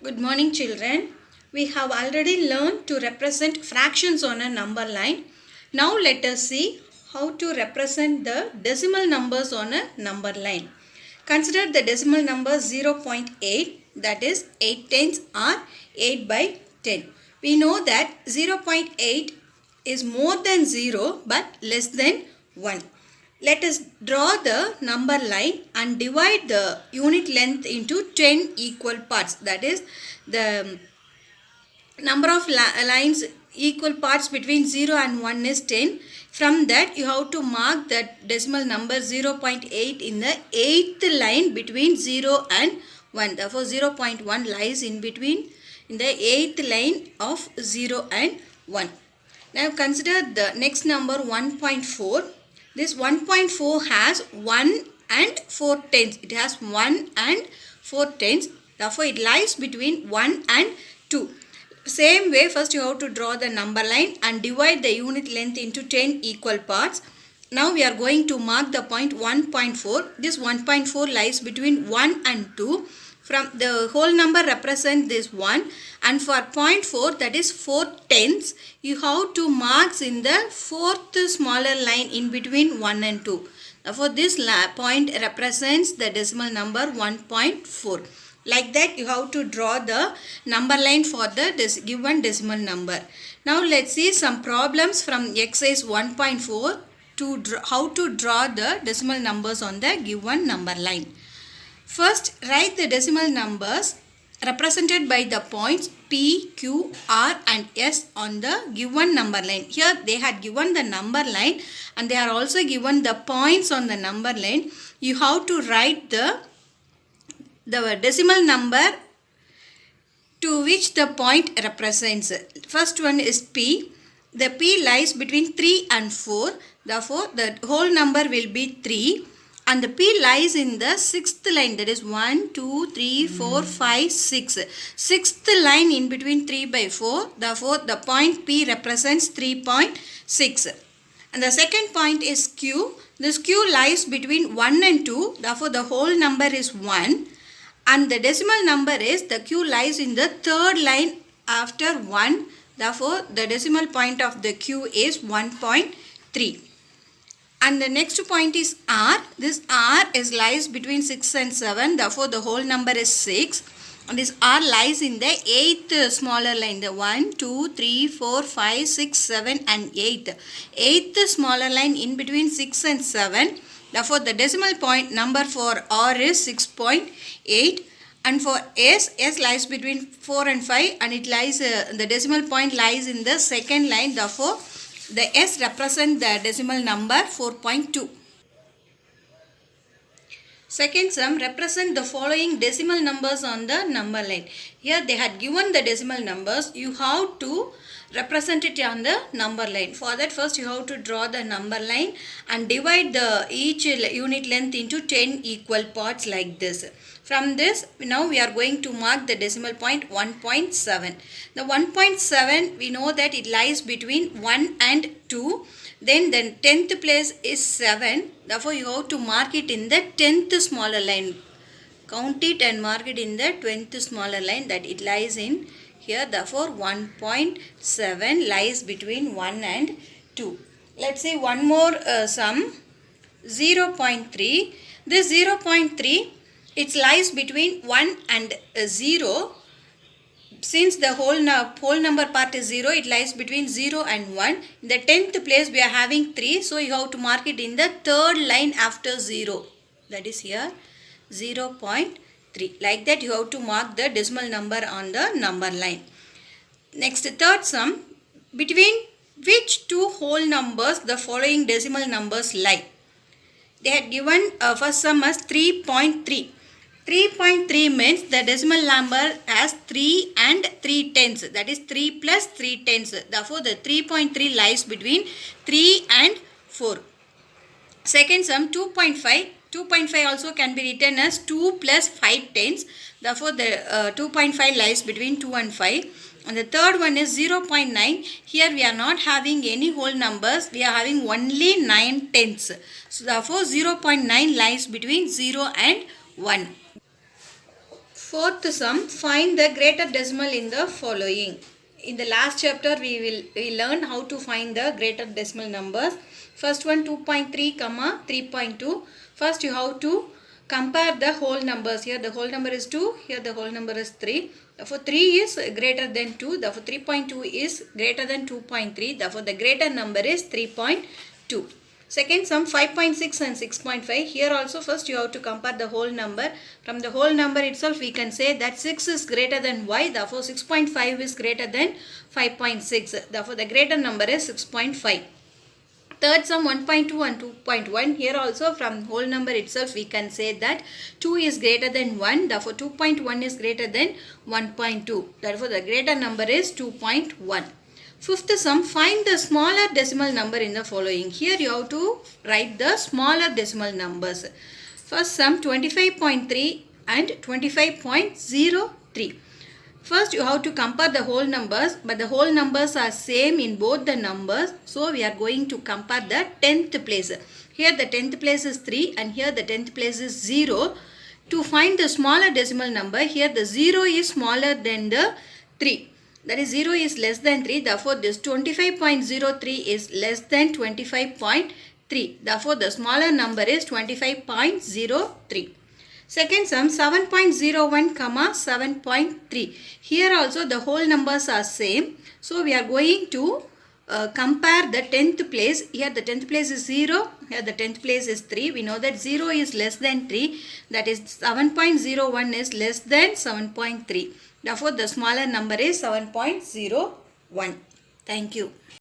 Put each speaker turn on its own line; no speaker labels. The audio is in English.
Good morning, children. We have already learned to represent fractions on a number line. Now let us see how to represent the decimal numbers on a number line. Consider the decimal number 0.8, that is 8 tenths or 8 by 10. We know that 0.8 is more than 0 but less than 1. Let us draw the number line and divide the unit length into 10 equal parts. That is, the number of lines equal parts between 0 and 1 is 10. From that, you have to mark that decimal number 0.8 in the 8th line between 0 and 1. Therefore, 0.1 lies in between in the 8th line of 0 and 1. Now, consider the next number 1.4. This 1.4 has 1 and 4 tenths. It has 1 and 4 tenths. Therefore, it lies between 1 and 2. Same way, first you have to draw the number line and divide the unit length into 10 equal parts. Now we are going to mark the point 1.4. This 1.4 lies between 1 and 2. From the whole number represent this 1, and for 0.4, that is 4 tenths, you have to mark in the 4th smaller line in between 1 and 2. Therefore, this point represents the decimal number 1.4. Like that, you have to draw the number line for the given decimal number. Now, let's see some problems from exercise 1.4 to how to draw the decimal numbers on the given number line. First, write the decimal numbers represented by the points P, Q, R and S on the given number line. Here they had given the number line and they are also given the points on the number line. You have to write the decimal number to which the point represents. First one is P. The P lies between 3 and 4. Therefore, the whole number will be 3. And the P lies in the 6th line, that is 1, 2, 3, 4, 5, 6. 6th line in between 3 by 4. Therefore, the point P represents 3.6. And the second point is Q. This Q lies between 1 and 2. Therefore, the whole number is 1. And the decimal number is, the Q lies in the 3rd line after 1. Therefore, the decimal point of the Q is 1.3. And the next point is R. This R lies between 6 and 7. Therefore, the whole number is 6. And this R lies in the 8th smaller line. The 1, 2, 3, 4, 5, 6, 7 and 8. 8th smaller line in between 6 and 7. Therefore, the decimal point number for R is 6.8. And for S lies between 4 and 5. And it lies, the decimal point lies in the 2nd line. Therefore, the S represents the decimal number 4.2. Second sum, represent the following decimal numbers on the number line. Here they had given the decimal numbers. You have to represent it on the number line. For that, first you have to draw the number line and divide each unit length into 10 equal parts like this. From this, now we are going to mark the decimal point 1.7. The 1.7, we know that it lies between 1 and 2. Then the 10th place is 7. Therefore, you have to mark it in the 10th smaller line. Count it and mark it in the 20th smaller line that it lies in here. Therefore, 1.7 lies between 1 and 2. Let's see one more sum. 0.3. This 0.3, it lies between 1 and 0. Since the whole number part is 0, it lies between 0 and 1. In the 10th place, we are having 3. So, you have to mark it in the 3rd line after 0. That is here 0.3. Like that, you have to mark the decimal number on the number line. Next, third sum. Between which two whole numbers the following decimal numbers lie? They had given first sum as 3.3. 3.3 means the decimal number has 3 and 3 tenths. That is 3 plus 3 tenths. Therefore, the 3.3 lies between 3 and 4. Second sum 2.5. 2.5 also can be written as 2 plus 5 tenths. Therefore, the 2.5 lies between 2 and 5. And the third one is 0.9. Here we are not having any whole numbers. We are having only 9 tenths. So, therefore, 0.9 lies between 0 and 1. Fourth sum, find the greater decimal in the following. In the last chapter, we learned how to find the greater decimal numbers. First one 2.3, 3.2. First you have to compare the whole numbers. Here the whole number is 2, here the whole number is 3. Therefore 3 is greater than 2, therefore 3.2 is greater than 2.3. Therefore the greater number is 3.2. Second sum 5.6 and 6.5. Here also first you have to compare the whole number. From the whole number itself we can say that 6 is greater than y. Therefore 6.5 is greater than 5.6. Therefore the greater number is 6.5. Third sum 1.2 and 2.1. Here also from whole number itself we can say that 2 is greater than 1. Therefore 2.1 is greater than 1.2. Therefore the greater number is 2.1. Fifth sum, find the smaller decimal number in the following. Here you have to write the smaller decimal numbers. First sum 25.3 and 25.03. First you have to compare the whole numbers, but the whole numbers are same in both the numbers. So we are going to compare the 10th place. Here the 10th place is 3 and here the 10th place is 0. To find the smaller decimal number, here the 0 is smaller than the 3. That is 0 is less than 3. Therefore this 25.03 is less than 25.3. Therefore the smaller number is 25.03. Second sum 7.01, 7.3. Here also the whole numbers are same. So we are going to compare the 10th place. Here the 10th place is 0. Here the 10th place is 3. We know that 0 is less than 3. That is 7.01 is less than 7.3. Therefore the smaller number is 7.01. Thank you.